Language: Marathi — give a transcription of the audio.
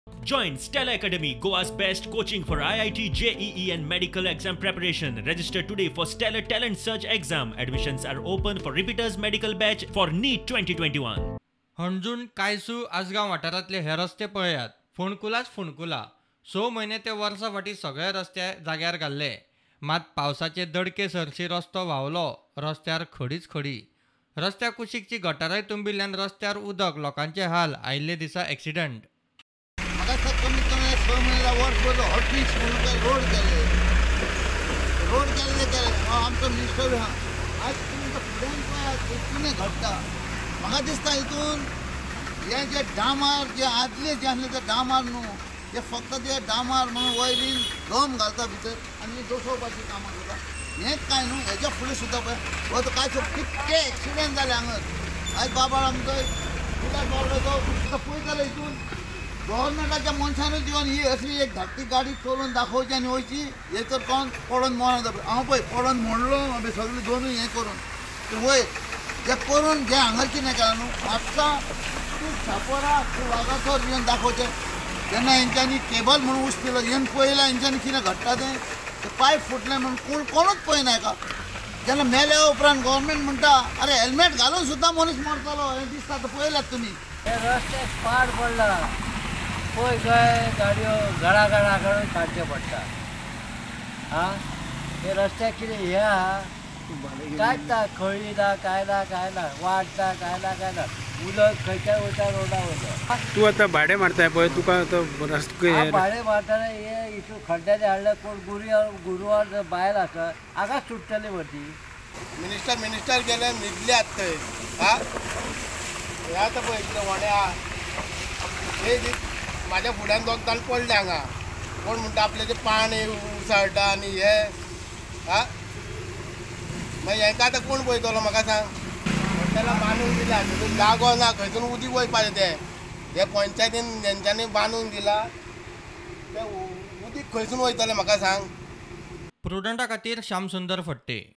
Join Stella Academy, Goa's best coaching for IIT, JEE and medical exam preparation. Register today for Stellar Talent Search exam. Admissions are open for repeaters medical batch for NEET 2021. हणजून कायसू Assagao वाठारांतले हे रस्ते पळयात. फोंडकुलाच फोंडकुला 6 म्हयने ते वर्सां फाटीं सगळे रस्ते जाग्यार घाल्ले. मात पावसाचे दडके सरशी रस्तो व्हांवलो. रस्त्यार खडीच खडी. रस्त्या कुशीकची गटाराय तुंबिल्ल्यान रस्त्यार उदक. लोकांचे हाल. आयिल्ले दिसा एक्सिडंट. म्हाका कमीत कमी 6 म्हयन्यां वर्स पयलो हॉटफिश म्हणून काय रोड केले आमचो मिनिस्टर आहा आज तुमकां फुड्यान पळयात कितें घडटा. म्हाका दिसता हितून हे जे डामार जे आदले जे आसले ते डामार न्हू ते फक्त ते डामार म्हणून वयलीन गम घालता भितर आनी दोसोवपाची कामां करता. हेंच काय न्हू हेच्या फुडें सुद्दां पळय हो तो काय कितके एक्सिडेंट जाले हांगा. आयज बाबा आमचो कित्याक पावलो तो पळयतालो हितून गव्हर्मेंटाच्या मनशानूच दिवन ही असली एक धाकटी गाडी चलोवन दाखोवची आनी वयची हे तर कोण पडोवन मरण हांव पळय पडोवन म्हणलो हांवें सगळें दोनूय हें करून तूं वयर जे करून जे हांगर कितें केलां न्हू म्हापसा तूं सापोरा तूं वागातोर येवन दाखोवचें. जेन्ना हेंच्यांनी केबल म्हणून उश्टिलो येवन पळयलां हेंच्यांनी कितें घडटा तें पायप फुटलें म्हणून कोणूच पळयना हेका. जेन्ना मेल्या उपरांत गव्हर्मेंट म्हणटा अरे हेल्मेट घालून सुद्दां मनीस मरतलो हें दिसता आतां पळयल्यात तुमी. हे रस्ते पाड पडला पळय खंय गाडयो घरा करून काडचे पडटा. आं हे रस्त्याक कितें हें आहा काडटा खळी ना काय ना वाडटा काय ना उदक खंयच्याय वयता रोडा वयता. तू आता भाडे मारताय पळय तुका तो भाडे मारतना हे हितून खड्ड्याने हाडले कोण गुरुवार बायल आसा आगाच सुट्टले वरती. मिनिस्टर गेले न्हिदल्यात थंय. हा हे आतां पळय कितें वड्या हे म्हाज्या फुड्यान दोग जाण पडले हांगा. कोण म्हणटा आपले ते पाणी उसळटा आनी हे हा मागीर हेंकां आतां कोण पळयतलो म्हाका सांग. हॉटेलां बांदून दिल्या तितून जागो ना खंयसून उदीक वयपाचें तें हे पंचायतीन जेंच्यांनी बांदून दिला तें उदीक खंयसून वयतलें म्हाका सांग. प्रुडंटा खातीर श्यामसुंदर फडते.